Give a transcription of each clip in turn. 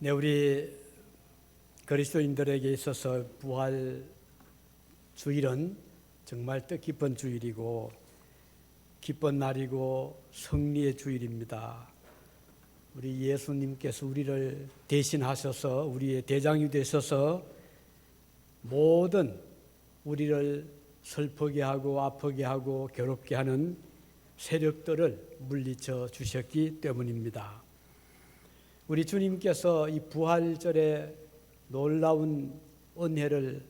네, 우리 그리스도인들에게 있어서 부활 주일은 정말 뜻깊은 주일이고 기쁜 날이고 승리의 주일입니다. 우리 예수님께서 우리를 대신하셔서 우리의 대장이 되셔서 모든 우리를 슬프게 하고 아프게 하고 괴롭게 하는 세력들을 물리쳐 주셨기 때문입니다. 우리 주님께서 이 부활절에 놀라운 은혜를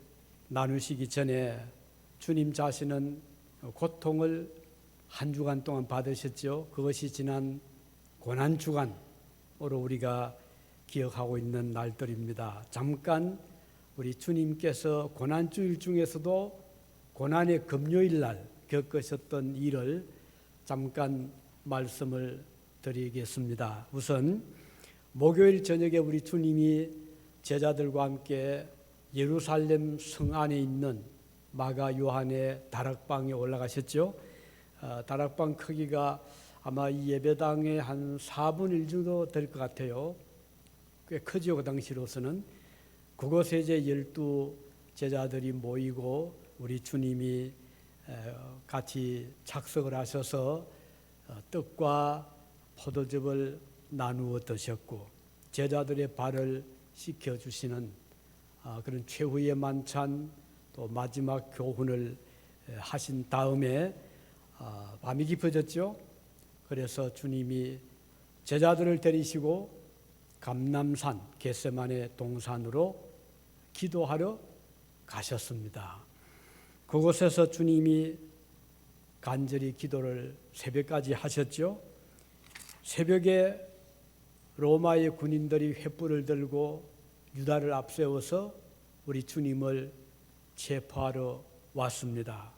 나누시기 전에 주님 자신은 고통을 한 주간 동안 받으셨죠. 그것이 지난 고난주간으로 우리가 기억하고 있는 날들입니다. 잠깐 우리 주님께서 고난주일 중에서도 고난의 금요일 날 겪으셨던 일을 잠깐 말씀을 드리겠습니다. 우선 목요일 저녁에 우리 주님이 제자들과 함께 예루살렘 성 안에 있는 마가 요한의 다락방에 올라가셨죠. 다락방 크기가 아마 이 예배당의 한 4분의 1 정도 될 것 같아요. 꽤 크죠, 그 당시로서는. 그곳에 이제 12 제자들이 모이고 우리 주님이 같이 착석을 하셔서 떡과 포도즙을 나누어 드셨고 제자들의 발을 씻겨주시는 그런 최후의 만찬 또 마지막 교훈을 하신 다음에 밤이 깊어졌죠. 그래서 주님이 제자들을 데리시고 감람산 겟세마네 동산으로 기도하러 가셨습니다. 그곳에서 주님이 간절히 기도를 새벽까지 하셨죠. 새벽에 로마의 군인들이 횃불을 들고 유다를 앞세워서 우리 주님을 체포하러 왔습니다.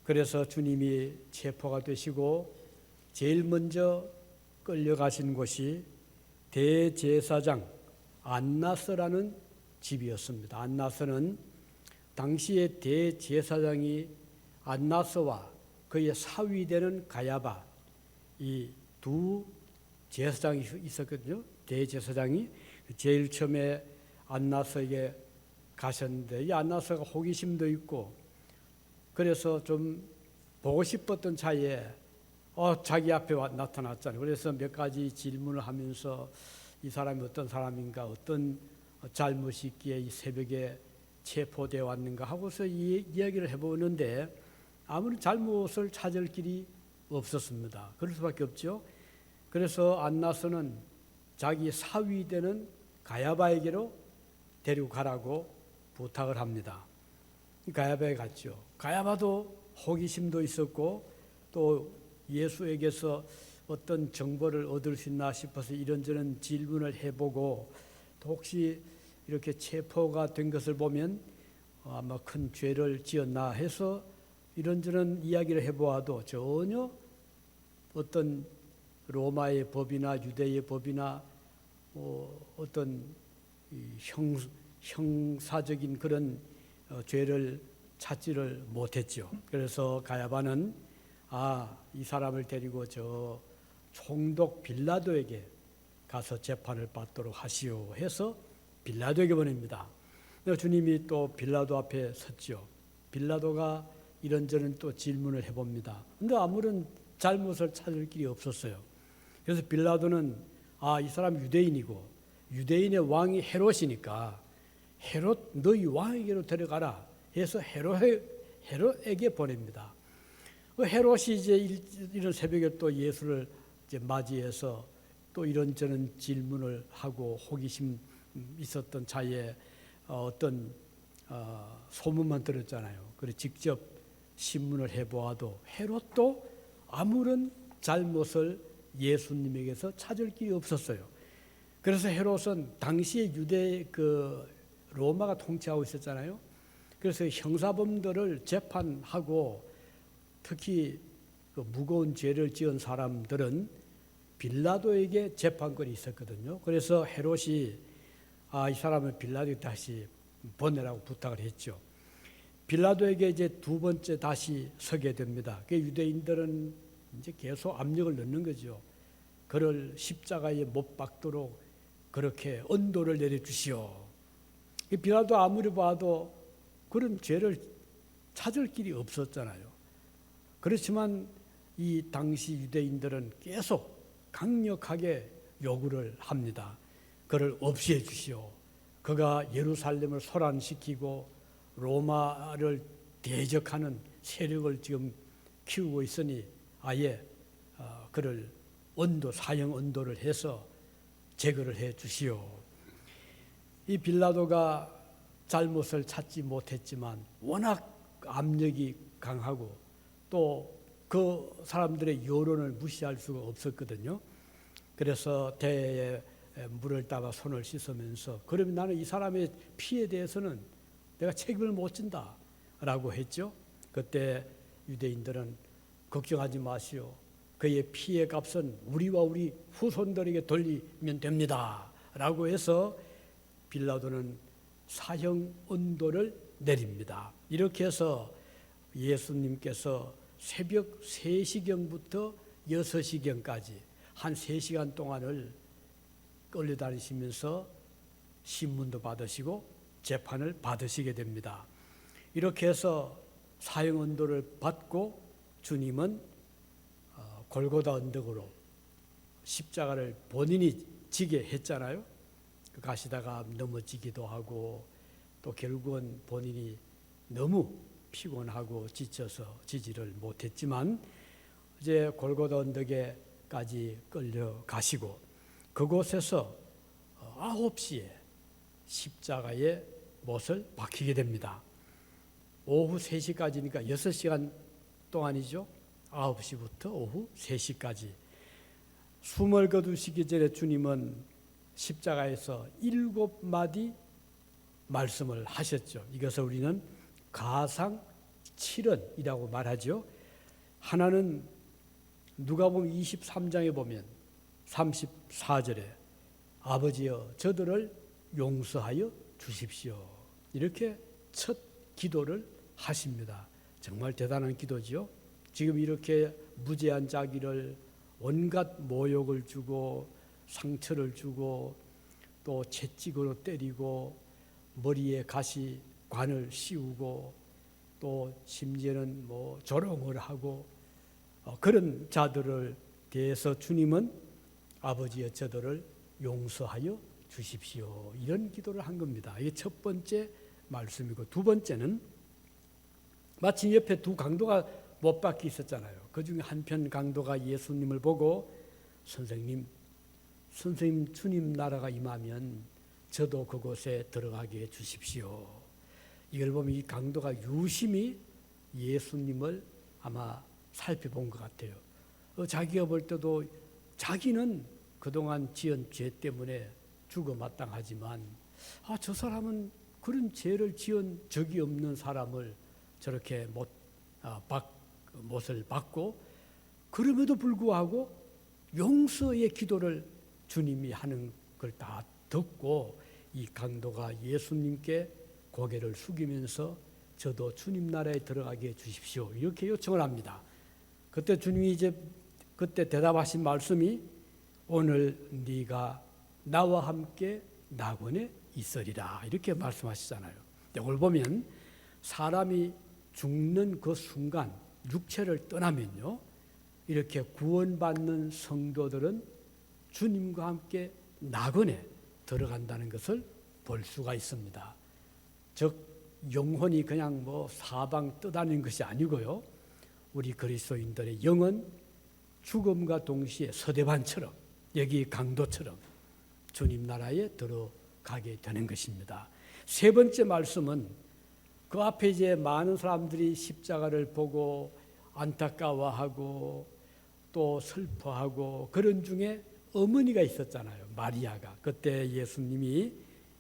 그래서 주님이 체포가 되시고 제일 먼저 끌려가신 곳이 대제사장 안나스라는 집이었습니다. 안나스는 당시의 대제사장이 안나스와 그의 사위되는 가야바 이 두 제사장이 있었거든요. 대제사장이 제일 처음에 안나스에게 가셨는데 이 안나스가 호기심도 있고 그래서 좀 보고 싶었던 차에 자기 앞에 나타났잖아요. 그래서 몇 가지 질문을 하면서 이 사람이 어떤 사람인가, 어떤 잘못이 있기에 이 새벽에 체포되어 왔는가 하고서 이 이야기를 해보는데 아무런 잘못을 찾을 길이 없었습니다. 그럴 수밖에 없죠. 그래서 안나스는 자기 사위되는 가야바에게로 데리고 가라고 부탁을 합니다. 가야바에 갔죠. 가야바도 호기심도 있었고 또 예수에게서 어떤 정보를 얻을 수 있나 싶어서 이런저런 질문을 해보고 또 혹시 이렇게 체포가 된 것을 보면 아마 큰 죄를 지었나 해서 이런저런 이야기를 해보아도 전혀 어떤 로마의 법이나 유대의 법이나 어떤 형사적인 그런 죄를 찾지를 못했죠. 그래서 가야바는 이 사람을 데리고 저 총독 빌라도에게 가서 재판을 받도록 하시오 해서 빌라도에게 보냅니다. 주님이 또 빌라도 앞에 섰죠. 빌라도가 이런저런 또 질문을 해봅니다. 근데 아무런 잘못을 찾을 길이 없었어요. 그래서 빌라도는 이 사람 유대인이고 유대인의 왕이 헤롯이니까 헤롯 너희 왕에게로 데려가라 해서 헤롯에게 보냅니다. 헤롯이 이제 이런 새벽에 또 예수를 이제 맞이해서 또 이런저런 질문을 하고 호기심 있었던 차에 어떤 소문만 들었잖아요. 그래서 직접 신문을 해보아도 헤롯도 아무런 잘못을 예수님에게서 찾을 길이 없었어요. 그래서 헤롯은 당시에 유대 로마가 통치하고 있었잖아요. 그래서 형사범들을 재판하고 특히 무거운 죄를 지은 사람들은 빌라도에게 재판권이 있었거든요. 그래서 헤롯이 이 사람을 빌라도에게 다시 보내라고 부탁을 했죠. 빌라도에게 이제 두 번째 다시 서게 됩니다. 그 유대인들은 이제 계속 압력을 넣는 거죠. 그를 십자가에 못 박도록 그렇게 언도를 내려주시오. 빌라도 아무리 봐도 그런 죄를 찾을 길이 없었잖아요. 그렇지만 이 당시 유대인들은 계속 강력하게 요구를 합니다. 그를 없애해 주시오. 그가 예루살렘을 소란시키고 로마를 대적하는 세력을 지금 키우고 있으니 아예 그를 사형 언도를 해서 제거를 해 주시오. 이 빌라도가 잘못을 찾지 못했지만 워낙 압력이 강하고 또 그 사람들의 여론을 무시할 수가 없었거든요. 그래서 대에 물을 따라 손을 씻으면서 그러면 나는 이 사람의 피에 대해서는 내가 책임을 못 진다 라고 했죠. 그때 유대인들은 걱정하지 마시오. 그의 피의 값은 우리와 우리 후손들에게 돌리면 됩니다 라고 해서 빌라도는 사형 언도를 내립니다. 이렇게 해서 예수님께서 새벽 3시경부터 6시경까지 한 3시간 동안을 끌려다니시면서 신문도 받으시고 재판을 받으시게 됩니다. 이렇게 해서 사형 언도를 받고 주님은 골고다 언덕으로 십자가를 본인이 지게 했잖아요. 가시다가 넘어지기도 하고 또 결국은 본인이 너무 피곤하고 지쳐서 지지를 못했지만 이제 골고다 언덕에까지 끌려가시고 그곳에서 9시에 십자가에 못을 박히게 됩니다. 오후 3시까지니까 6시간 동안이죠. 9시부터 오후 3시까지. 숨을 거두시기 전에 주님은 십자가에서 7마디 말씀을 하셨죠. 이것을 우리는 가상 7언이라고 말하죠. 하나는 누가복음 23장에 보면 34절에 아버지여 저들을 용서하여 주십시오. 이렇게 첫 기도를 하십니다. 정말 대단한 기도지요. 지금 이렇게 무죄한 자기를 온갖 모욕을 주고 상처를 주고 또 채찍으로 때리고 머리에 가시관을 씌우고 또 심지어는 조롱을 하고 그런 자들을 대해서 주님은 아버지여 저들을 용서하여 주십시오. 이런 기도를 한 겁니다. 이게 첫 번째 말씀이고 두 번째는 마침 옆에 두 강도가 못 박혀 있었잖아요. 그 중에 한편 강도가 예수님을 보고 선생님 주님 나라가 임하면 저도 그곳에 들어가게 해 주십시오. 이걸 보면 이 강도가 유심히 예수님을 아마 살펴본 것 같아요. 자기가 볼 때도 자기는 그동안 지은 죄 때문에 죽어 마땅하지만 저 사람은 그런 죄를 지은 적이 없는 사람을 저렇게 못을 받고 그럼에도 불구하고 용서의 기도를 주님이 하는 걸 다 듣고 이 강도가 예수님께 고개를 숙이면서 저도 주님 나라에 들어가게 해 주십시오. 이렇게 요청을 합니다. 그때 주님이 그때 대답하신 말씀이 오늘 네가 나와 함께 낙원에 있으리라 이렇게 말씀하시잖아요. 이걸 보면 사람이 죽는 그 순간 육체를 떠나면요 이렇게 구원받는 성도들은 주님과 함께 낙원에 들어간다는 것을 볼 수가 있습니다. 즉 영혼이 그냥 사방 떠다니는 것이 아니고요. 우리 그리스도인들의 영은 죽음과 동시에 서대반처럼 여기 강도처럼 주님 나라에 들어가게 되는 것입니다. 세 번째 말씀은 그 앞에 이제 많은 사람들이 십자가를 보고 안타까워하고 또 슬퍼하고 그런 중에 어머니가 있었잖아요. 마리아가. 그때 예수님이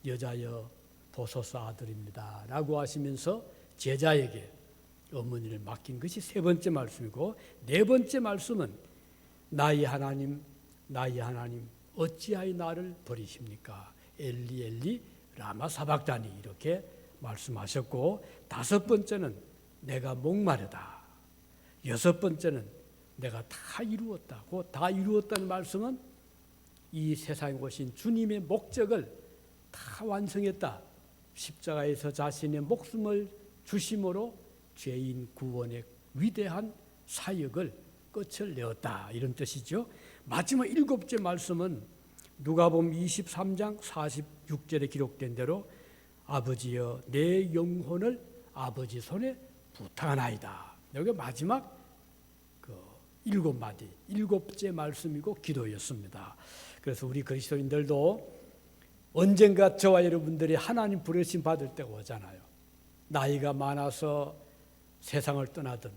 여자여 보소서 아들입니다 라고 하시면서 제자에게 어머니를 맡긴 것이 세 번째 말씀이고 네 번째 말씀은 나의 하나님 어찌하여 나를 버리십니까? 엘리 엘리 라마 사박다니 이렇게 말씀하셨고 다섯 번째는 내가 목마르다. 여섯 번째는 내가 다 이루었다. 그 다 이루었다는 말씀은 이 세상에 오신 주님의 목적을 다 완성했다. 십자가에서 자신의 목숨을 주심으로 죄인 구원의 위대한 사역을 끝을 내었다. 이런 뜻이죠. 마지막 7째 말씀은 누가복음 23장 46절에 기록된 대로 아버지여 내 영혼을 아버지 손에 부탁하나이다. 여기 마지막 7마디, 7째 말씀이고 기도였습니다. 그래서 우리 그리스도인들도 언젠가 저와 여러분들이 하나님 부르심 받을 때가 오잖아요. 나이가 많아서 세상을 떠나든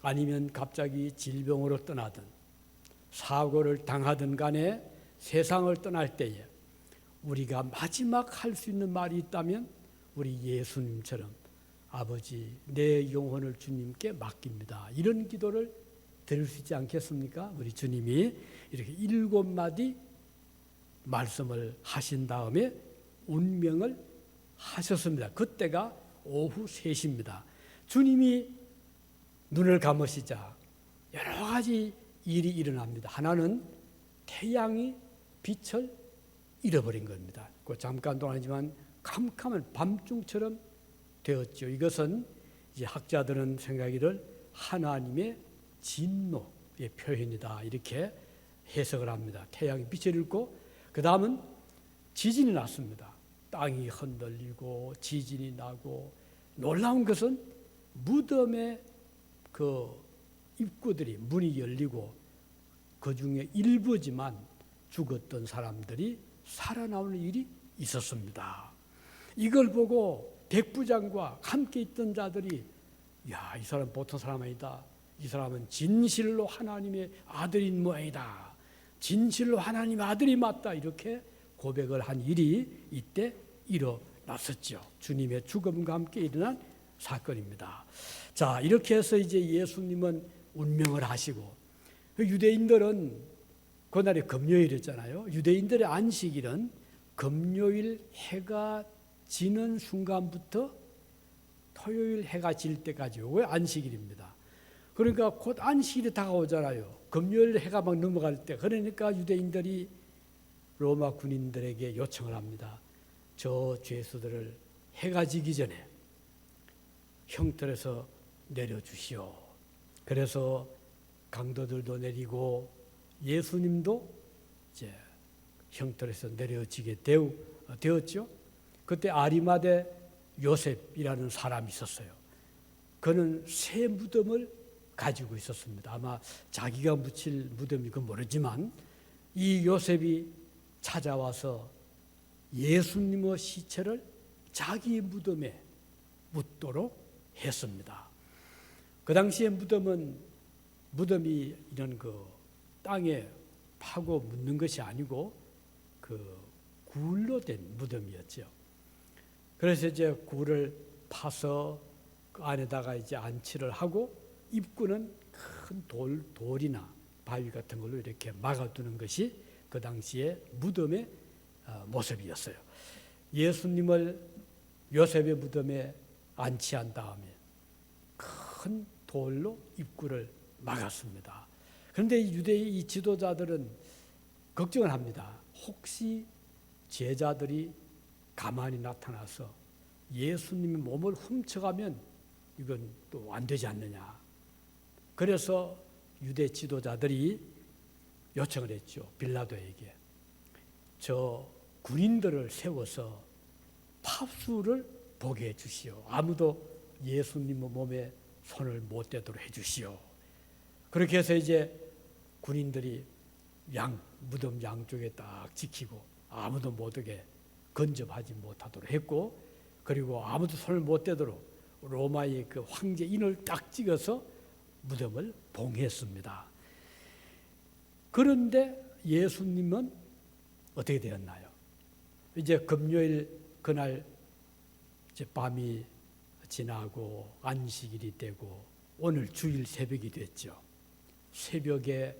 아니면 갑자기 질병으로 떠나든 사고를 당하든 간에 세상을 떠날 때에 우리가 마지막 할 수 있는 말이 있다면 우리 예수님처럼 아버지 내 영혼을 주님께 맡깁니다. 이런 기도를 드릴 수 있지 않겠습니까? 우리 주님이 이렇게 7마디 말씀을 하신 다음에 운명을 하셨습니다. 그때가 오후 3시입니다. 주님이 눈을 감으시자 여러 가지 일이 일어납니다. 하나는 태양이 빛을 잃어버린 겁니다. 그 잠깐 동안이지만 캄캄한 밤중처럼 되었죠. 이것은 이제 학자들은 생각하기를 하나님의 진노의 표현이다. 이렇게 해석을 합니다. 태양이 빛을 잃고 그 다음은 지진이 났습니다. 땅이 흔들리고 지진이 나고 놀라운 것은 무덤의 그 입구들이 문이 열리고 그 중에 일부지만 죽었던 사람들이 살아나오는 일이 있었습니다. 이걸 보고 백부장과 함께 있던 자들이 야, 이 사람 보통 사람 아니다. 이 사람은 진실로 하나님의 아들인 모양이다. 진실로 하나님의 아들이 맞다. 이렇게 고백을 한 일이 이때 일어났었죠. 주님의 죽음과 함께 일어난 사건입니다. 자, 이렇게 해서 이제 예수님은 운명을 하시고 유대인들은 그날이 금요일이었잖아요. 유대인들의 안식일은 금요일 해가 지는 순간부터 토요일 해가 질 때까지 왜 안식일입니다. 그러니까 곧 안식일이 다가오잖아요. 금요일 해가 막 넘어갈 때. 그러니까 유대인들이 로마 군인들에게 요청을 합니다. 저 죄수들을 해가 지기 전에 형틀에서 내려주시오. 그래서 강도들도 내리고 예수님도 이제 형틀에서 내려지게 되었죠. 그때 아리마대 요셉이라는 사람이 있었어요. 그는 새 무덤을 가지고 있었습니다. 아마 자기가 묻힐 무덤이건 모르지만 이 요셉이 찾아와서 예수님의 시체를 자기 무덤에 묻도록 했습니다. 그 당시에 무덤이 이런 그 땅에 파고 묻는 것이 아니고 그 굴로 된 무덤이었죠. 그래서 이제 굴을 파서 그 안에다가 이제 안치를 하고 입구는 큰 돌이나 바위 같은 걸로 이렇게 막아두는 것이 그 당시에 무덤의 모습이었어요. 예수님을 요셉의 무덤에 안치한 다음에 큰 돌로 입구를 막았습니다. 그런데 유대의 이 지도자들은 걱정을 합니다. 혹시 제자들이 가만히 나타나서 예수님의 몸을 훔쳐가면 이건 또 안 되지 않느냐. 그래서 유대 지도자들이 요청을 했죠. 빌라도에게. 저 군인들을 세워서 팝수를 보게 해주시오. 아무도 예수님의 몸에 손을 못 대도록 해주시오. 그렇게 해서 이제 군인들이 무덤 양쪽에 딱 지키고 아무도 못 오게 근접하지 못하도록 했고, 그리고 아무도 손을 못 대도록 로마의 그 황제 인을 딱 찍어서 무덤을 봉했습니다. 그런데 예수님은 어떻게 되었나요? 이제 금요일 그날 이제 밤이 지나고 안식일이 되고 오늘 주일 새벽이 됐죠. 새벽에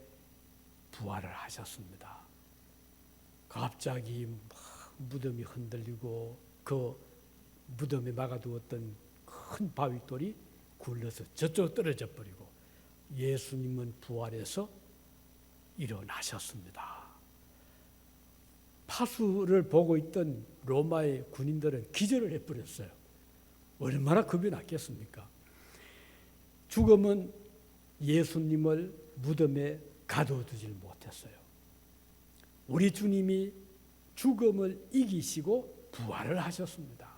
부활을 하셨습니다. 갑자기 무덤이 흔들리고 그 무덤에 막아두었던 큰 바위돌이 굴러서 저쪽으로 떨어져 버리고 예수님은 부활해서 일어나셨습니다. 파수를 보고 있던 로마의 군인들은 기절을 해버렸어요. 얼마나 겁이 났겠습니까? 죽음은 예수님을 무덤에 가둬두질 못했어요. 우리 주님이 죽음을 이기시고 부활을 하셨습니다.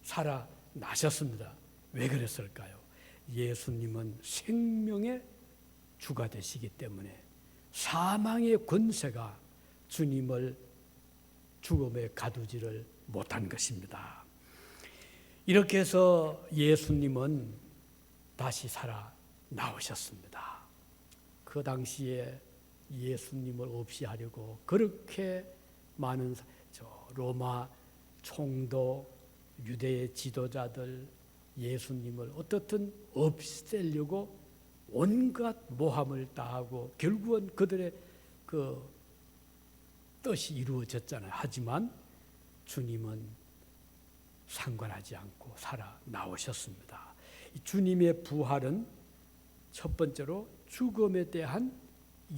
살아나셨습니다. 왜 그랬을까요? 예수님은 생명의 주가 되시기 때문에 사망의 권세가 주님을 죽음에 가두지를 못한 것입니다. 이렇게 해서 예수님은 다시 살아나오셨습니다. 그 당시에 예수님을 없이 하려고 그렇게 많은 로마 총독, 유대의 지도자들 예수님을 어떻든 없애려고 온갖 모함을 다하고 결국은 그들의 그 뜻이 이루어졌잖아요. 하지만 주님은 상관하지 않고 살아나오셨습니다. 주님의 부활은 첫 번째로 죽음에 대한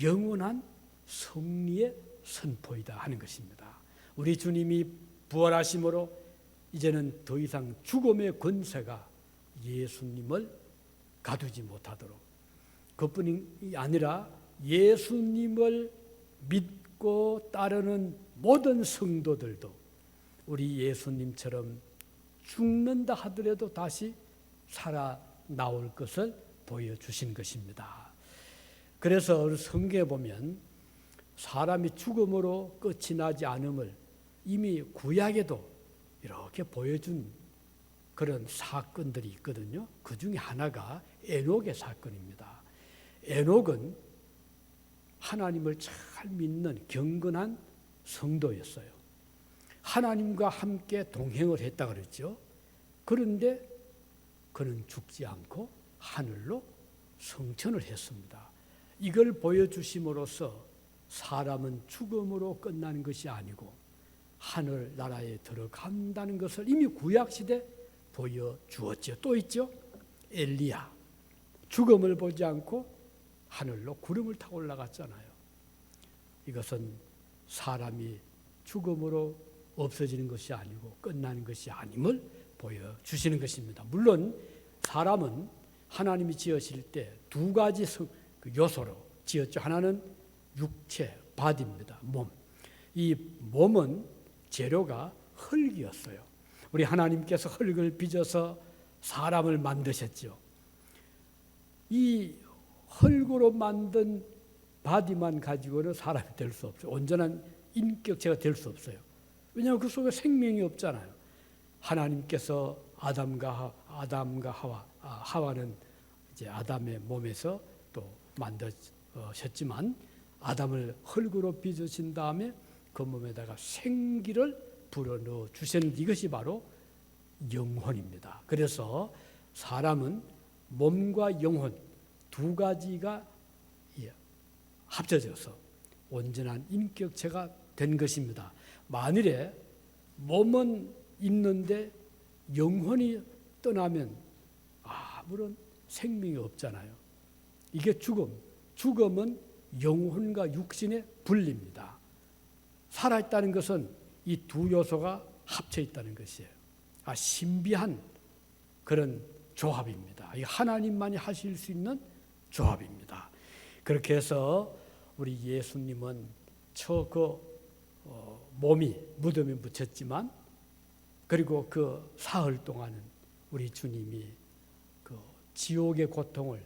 영원한 승리의 선포이다 하는 것입니다. 우리 주님이 부활하심으로 이제는 더 이상 죽음의 권세가 예수님을 가두지 못하도록, 그뿐이 아니라 예수님을 믿고 따르는 모든 성도들도 우리 예수님처럼 죽는다 하더라도 다시 살아나올 것을 보여주신 것입니다. 그래서 성경에 보면 사람이 죽음으로 끝이 나지 않음을 이미 구약에도 이렇게 보여준 그런 사건들이 있거든요. 그 중에 하나가 에녹의 사건입니다. 에녹은 하나님을 잘 믿는 경건한 성도였어요. 하나님과 함께 동행을 했다 그랬죠. 그런데 그는 죽지 않고 하늘로 승천을 했습니다. 이걸 보여주심으로써 사람은 죽음으로 끝나는 것이 아니고 하늘나라에 들어간다는 것을 이미 구약시대 보여주었죠. 또 있죠. 엘리야, 죽음을 보지 않고 하늘로 구름을 타고 올라갔잖아요. 이것은 사람이 죽음으로 없어지는 것이 아니고 끝나는 것이 아님을 보여주시는 것입니다. 물론 사람은 하나님이 지으실 때 두 가지 요소로 지었죠. 하나는 육체, 바디입니다. 몸. 이 몸은 재료가 흙이었어요. 우리 하나님께서 흙을 빚어서 사람을 만드셨죠. 이 흙으로 만든 바디만 가지고는 사람이 될 수 없어요. 온전한 인격체가 될 수 없어요. 왜냐하면 그 속에 생명이 없잖아요. 하나님께서 아담과 하와는 이제 아담의 몸에서 또 만드셨지만 아담을 흙으로 빚으신 다음에 그 몸에다가 생기를 불어넣어 주셨는데 이것이 바로 영혼입니다. 그래서 사람은 몸과 영혼 두 가지가 합쳐져서 온전한 인격체가 된 것입니다. 만일에 몸은 있는데 영혼이 떠나면 아무런 생명이 없잖아요. 이게 죽음은 영혼과 육신의 분리입니다. 살아있다는 것은 이 두 요소가 합쳐 있다는 것이에요. 신비한 그런 조합입니다. 이 하나님만이 하실 수 있는 조합입니다. 그렇게 해서 우리 예수님은 몸이 무덤에 묻혔지만 그리고 그 사흘 동안은 우리 주님이 그 지옥의 고통을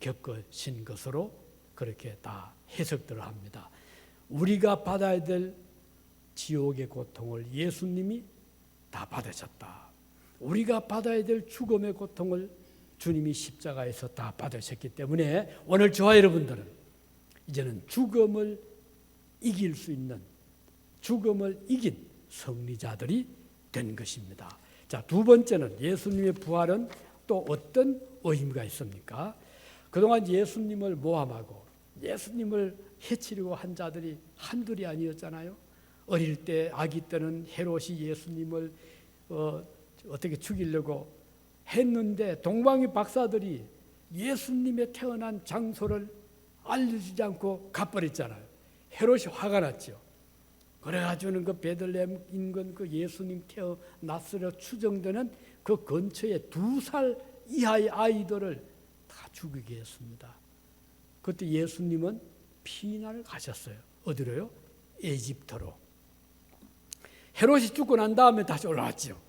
겪으신 것으로 그렇게 다 해석들을 합니다. 우리가 받아야 될 지옥의 고통을 예수님이 다 받으셨다. 우리가 받아야 될 죽음의 고통을 주님이 십자가에서 다 받으셨기 때문에 오늘 저와 여러분들은 이제는 죽음을 이길 수 있는, 죽음을 이긴 승리자들이 된 것입니다. 자, 두 번째는 예수님의 부활은 또 어떤 의미가 있습니까? 그동안 예수님을 모함하고 예수님을 해치려고 한 자들이 한둘이 아니었잖아요. 어릴 때, 아기 때는 헤롯이 예수님을 어떻게 죽이려고 했는데 동방의 박사들이 예수님의 태어난 장소를 알려주지 않고 가버렸잖아요. 헤롯이 화가 났죠. 그래가지고는 그 베들레헴 인근 그 예수님 태어났으려 추정되는 그 근처에 2살 이하의 아이들을 다 죽이게 했습니다. 그때 예수님은 피난을 가셨어요. 어디로요? 에집트로. 헤롯이 죽고 난 다음에 다시 올라왔죠.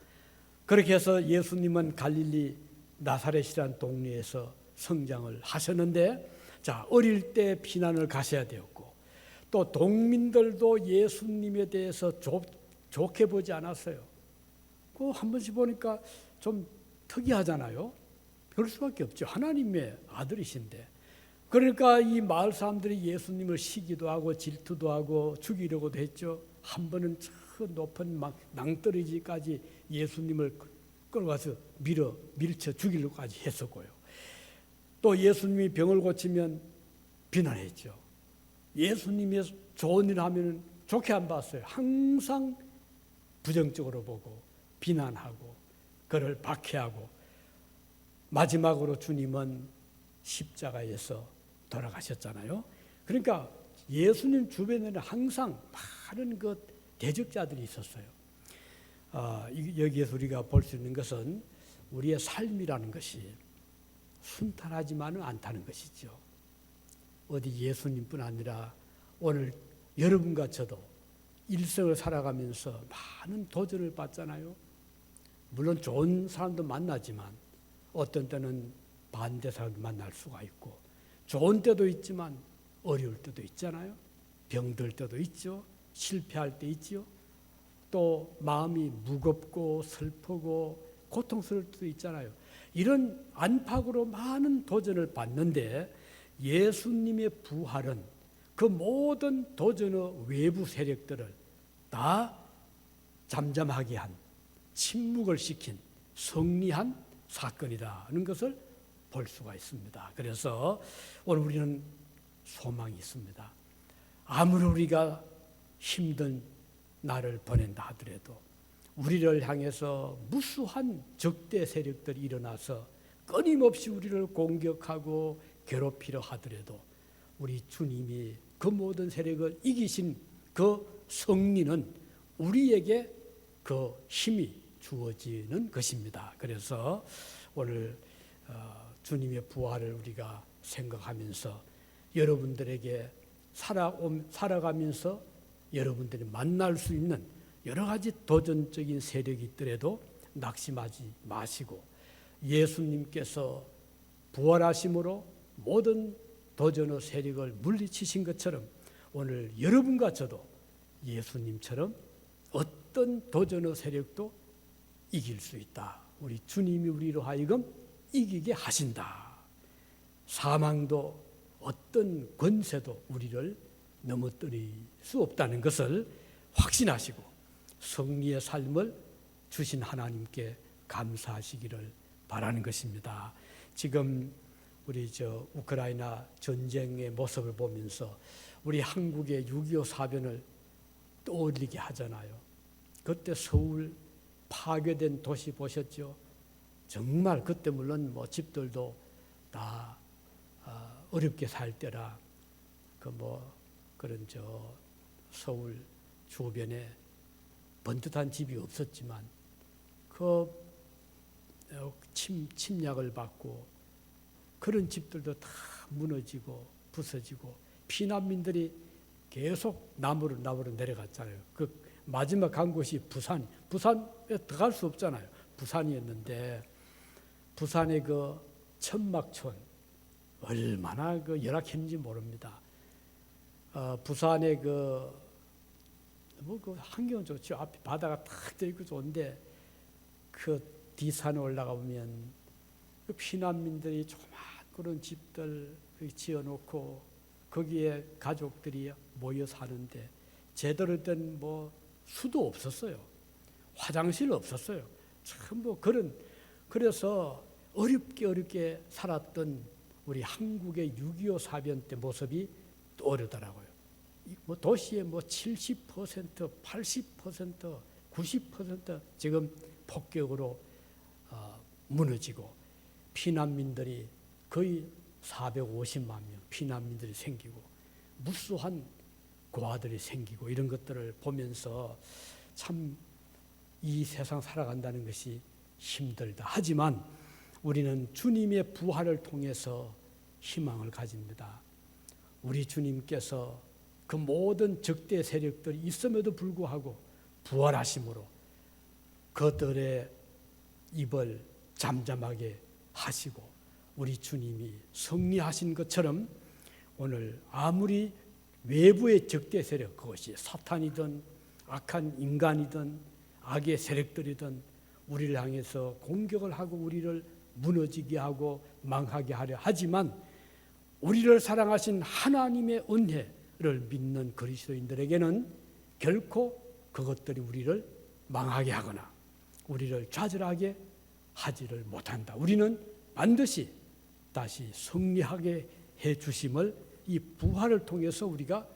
그렇게 해서 예수님은 갈릴리 나사렛이라는 동네에서 성장을 하셨는데, 자, 어릴 때 피난을 가셔야 되었고, 또 동민들도 예수님에 대해서 좋게 보지 않았어요. 그 한 번씩 보니까 좀 특이하잖아요. 그럴 수밖에 없죠. 하나님의 아들이신데. 그러니까 이 마을 사람들이 예수님을 시기도 하고 질투도 하고 죽이려고도 했죠. 한 번은 저 높은 낭떠러지까지 예수님을 끌어가서 밀쳐 죽이려고까지 했었고요. 또 예수님이 병을 고치면 비난했죠. 예수님이 좋은 일 하면 좋게 안 봤어요. 항상 부정적으로 보고 비난하고 그를 박해하고, 마지막으로 주님은 십자가에서 돌아가셨잖아요. 그러니까 예수님 주변에는 항상 많은 대적자들이 있었어요. 여기에서 우리가 볼 수 있는 것은 우리의 삶이라는 것이 순탄하지만은 않다는 것이죠. 어디 예수님뿐 아니라 오늘 여러분과 저도 일생을 살아가면서 많은 도전을 받잖아요. 물론 좋은 사람도 만나지만 어떤 때는 반대 사람도 만날 수가 있고, 좋은 때도 있지만 어려울 때도 있잖아요. 병들 때도 있죠. 실패할 때 있죠. 또 마음이 무겁고 슬프고 고통스러울 때도 있잖아요. 이런 안팎으로 많은 도전을 받는데, 예수님의 부활은 그 모든 도전의 외부 세력들을 다 잠잠하게 한, 침묵을 시킨 승리한 사건이라는 것을 볼 수가 있습니다. 그래서 오늘 우리는 소망이 있습니다. 아무리 우리가 힘든 날을 보낸다 하더라도, 우리를 향해서 무수한 적대 세력들이 일어나서 끊임없이 우리를 공격하고 괴롭히려 하더라도, 우리 주님이 그 모든 세력을 이기신 그 승리는 우리에게 그 힘이 주어지는 것입니다. 그래서 오늘 주님의 부활을 우리가 생각하면서 여러분들에게 살아가면서 여러분들이 만날 수 있는 여러 가지 도전적인 세력이 있더라도 낙심하지 마시고, 예수님께서 부활하심으로 모든 도전의 세력을 물리치신 것처럼 오늘 여러분과 저도 예수님처럼 어떤 도전의 세력도 이길 수 있다. 우리 주님이 우리로 하여금 이기게 하신다. 사망도 어떤 권세도 우리를 넘어뜨릴 수 없다는 것을 확신하시고 승리의 삶을 주신 하나님께 감사하시기를 바라는 것입니다. 지금 우리 우크라이나 전쟁의 모습을 보면서 우리 한국의 6.25 사변을 떠올리게 하잖아요. 그때 서울 파괴된 도시 보셨죠? 정말 그때 물론 집들도 다 어렵게 살 때라 그런 서울 주변에 번듯한 집이 없었지만 침략을 받고 그런 집들도 다 무너지고 부서지고 피난민들이 계속 남으로 내려갔잖아요. 그 마지막 간 곳이 부산에 들어갈 수 없잖아요. 부산이었는데 부산의 그 천막촌 얼마나 열악했는지 모릅니다. 부산의 환경은 좋죠. 앞에 바다가 탁 떠 있고 좋은데 그 뒤산에 올라가 보면 그 피난민들이 조그만 집들 지어놓고 거기에 가족들이 모여 사는데 제대로 된 수도 없었어요. 화장실 없었어요. 참 그래서 어렵게 살았던 우리 한국의 6.25 사변 때 모습이 떠오르더라고요. 도시의 70%, 80%, 90% 지금 폭격으로 무너지고 피난민들이 거의 450만 명 피난민들이 생기고 무수한 고아들이 생기고 이런 것들을 보면서 참 이 세상 살아간다는 것이 힘들다. 하지만 우리는 주님의 부활을 통해서 희망을 가집니다. 우리 주님께서 그 모든 적대 세력들이 있음에도 불구하고 부활하심으로 그들의 입을 잠잠하게 하시고 우리 주님이 승리하신 것처럼 오늘 아무리 외부의 적대 세력, 그것이 사탄이든 악한 인간이든 악의 세력들이든 우리를 향해서 공격을 하고 우리를 무너지게 하고 망하게 하려 하지만 우리를 사랑하신 하나님의 은혜를 믿는 그리스도인들에게는 결코 그것들이 우리를 망하게 하거나 우리를 좌절하게 하지를 못한다. 우리는 반드시 다시 승리하게 해 주심을 이 부활을 통해서 우리가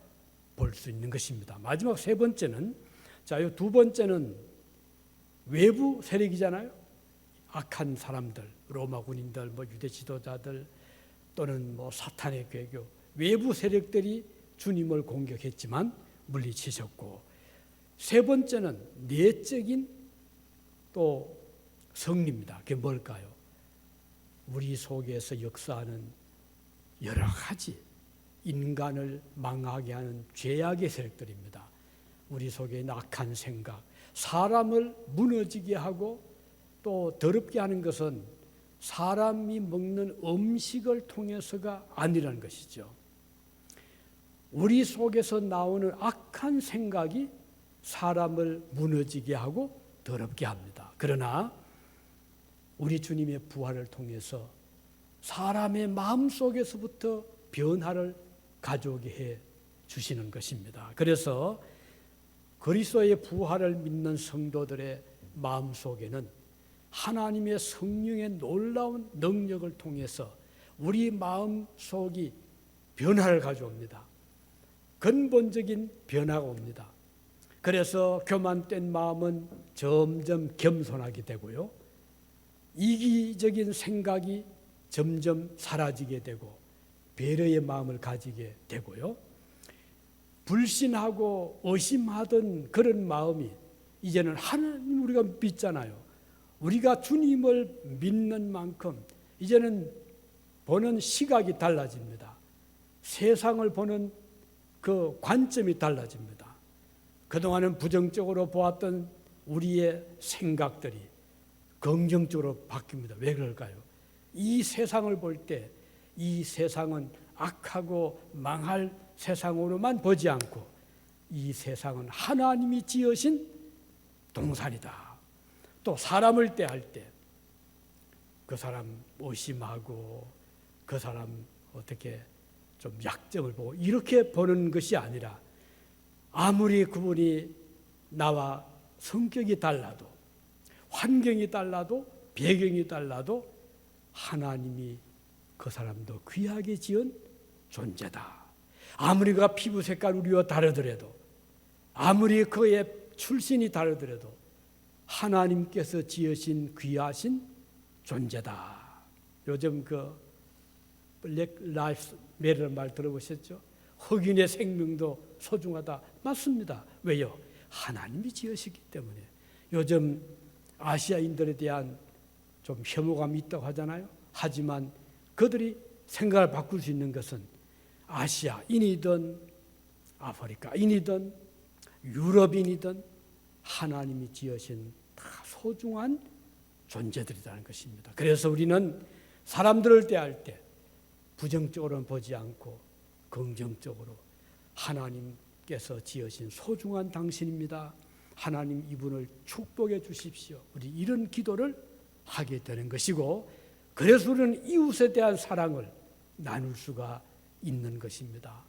볼 수 있는 것입니다. 마지막 세 번째는, 이 두 번째는 외부 세력이잖아요. 악한 사람들, 로마 군인들, 유대 지도자들 또는 사탄의 괴교, 외부 세력들이 주님을 공격했지만 물리치셨고, 세 번째는 내적인 또 승리입니다. 그게 뭘까요? 우리 속에서 역사하는 여러 가지 인간을 망하게 하는 죄악의 세력들입니다. 우리 속에 있는 악한 생각, 사람을 무너지게 하고 또 더럽게 하는 것은 사람이 먹는 음식을 통해서가 아니라는 것이죠. 우리 속에서 나오는 악한 생각이 사람을 무너지게 하고 더럽게 합니다. 그러나 우리 주님의 부활을 통해서 사람의 마음속에서부터 변화를 가져오게 해 주시는 것입니다. 그래서 그리스도의 부활을 믿는 성도들의 마음속에는 하나님의 성령의 놀라운 능력을 통해서 우리 마음속이 변화를 가져옵니다. 근본적인 변화가 옵니다. 그래서 교만된 마음은 점점 겸손하게 되고요. 이기적인 생각이 점점 사라지게 되고 배려의 마음을 가지게 되고요. 불신하고 의심하던 그런 마음이 이제는 하나님 우리가 믿잖아요. 우리가 주님을 믿는 만큼 이제는 보는 시각이 달라집니다. 세상을 보는 그 관점이 달라집니다. 그동안은 부정적으로 보았던 우리의 생각들이 긍정적으로 바뀝니다. 왜 그럴까요? 이 세상을 볼 때 이 세상은 악하고 망할 세상으로만 보지 않고 이 세상은 하나님이 지으신 동산이다. 또 사람을 대할 때 그 사람 의심하고 그 사람 어떻게 좀 약점을 보고 이렇게 보는 것이 아니라 아무리 그분이 나와 성격이 달라도 환경이 달라도 배경이 달라도 하나님이 그 사람도 귀하게 지은 존재다. 아무리 그가 피부 색깔 우리와 다르더라도 아무리 그의 출신이 다르더라도 하나님께서 지으신 귀하신 존재다. 요즘 그 블랙 라이프 매tter 말 들어보셨죠? 흑인의 생명도 소중하다. 맞습니다. 왜요? 하나님이 지으시기 때문에. 요즘 아시아인들에 대한 좀 혐오감이 있다고 하잖아요. 하지만 그들이 생각을 바꿀 수 있는 것은 아시아인이든 아프리카인이든 유럽인이든 하나님이 지으신 다 소중한 존재들이라는 것입니다. 그래서 우리는 사람들을 대할 때 부정적으로는 보지 않고 긍정적으로 하나님께서 지으신 소중한 당신입니다. 하나님 이분을 축복해 주십시오. 우리 이런 기도를 하게 되는 것이고 그래서 우리는 이웃에 대한 사랑을 나눌 수가 있는 것입니다.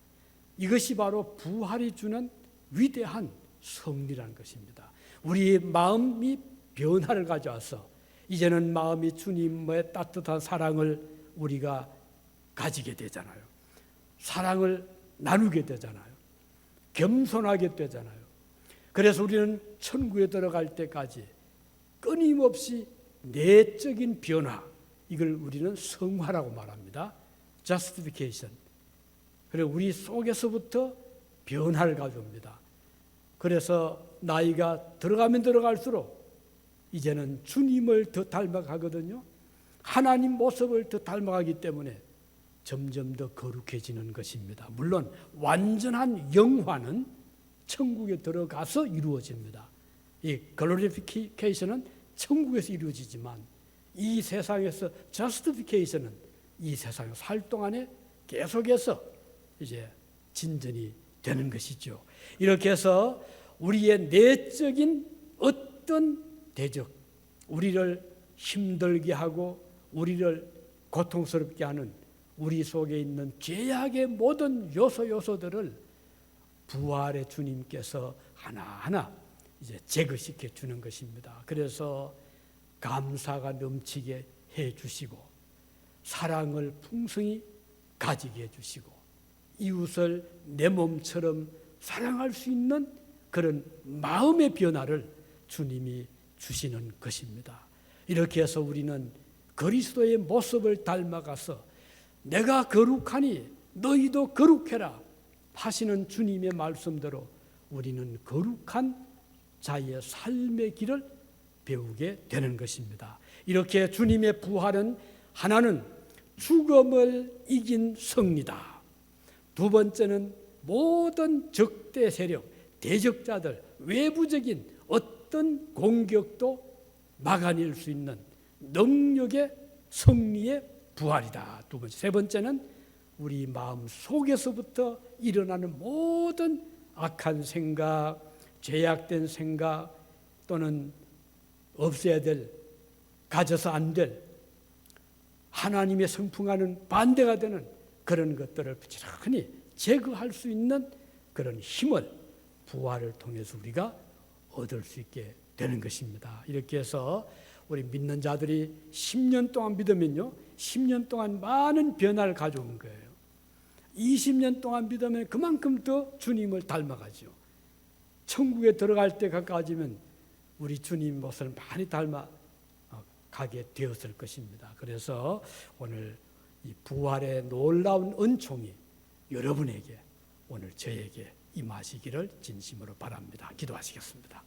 이것이 바로 부활이 주는 위대한 승리라는 것입니다. 우리 마음이 변화를 가져와서 이제는 마음이 주님의 따뜻한 사랑을 우리가 가지게 되잖아요. 사랑을 나누게 되잖아요. 겸손하게 되잖아요. 그래서 우리는 천국에 들어갈 때까지 끊임없이 내적인 변화, 이걸 우리는 성화라고 말합니다. justification. 그리고 우리 속에서부터 변화를 가져옵니다. 그래서 나이가 들어가면 들어갈수록 이제는 주님을 더 닮아가거든요. 하나님 모습을 더 닮아가기 때문에 점점 더 거룩해지는 것입니다. 물론 완전한 영화는 천국에 들어가서 이루어집니다. 이 글로리피케이션은 천국에서 이루어지지만 이 세상에서 저스티피케이션은 이 세상에 살 동안에 계속해서 이제 진전이 되는 것이죠. 이렇게 해서 우리의 내적인 어떤 대적, 우리를 힘들게 하고 우리를 고통스럽게 하는 우리 속에 있는 죄악의 모든 요소들을 부활의 주님께서 하나하나 이제 제거시켜 주는 것입니다. 그래서 감사가 넘치게 해 주시고 사랑을 풍성히 가지게 해 주시고 이웃을 내 몸처럼 사랑할 수 있는 그런 마음의 변화를 주님이 주시는 것입니다. 이렇게 해서 우리는 그리스도의 모습을 닮아가서 내가 거룩하니 너희도 거룩해라 하시는 주님의 말씀대로 우리는 거룩한 자의 삶의 길을 배우게 되는 것입니다. 이렇게 주님의 부활은 하나는 죽음을 이긴 승리다. 두 번째는 모든 적대 세력, 대적자들, 외부적인 어떤 공격도 막아낼 수 있는 능력의 승리의 부활이다. 두 번째. 세 번째는 우리 마음 속에서부터 일어나는 모든 악한 생각, 죄악된 생각 또는 없애야 될, 가져서 안 될, 하나님의 성품과는 반대가 되는 그런 것들을 부지런히 제거할 수 있는 그런 힘을 부활을 통해서 우리가 얻을 수 있게 되는 것입니다. 이렇게 해서 우리 믿는 자들이 10년 동안 믿으면요, 10년 동안 많은 변화를 가져온 거예요. 20년 동안 믿으면 그만큼 더 주님을 닮아가죠. 천국에 들어갈 때 가까워지면 우리 주님 모습을 많이 닮아가게 되었을 것입니다. 그래서 오늘 이 부활의 놀라운 은총이 여러분에게, 오늘 저에게 임하시기를 진심으로 바랍니다. 기도하시겠습니다.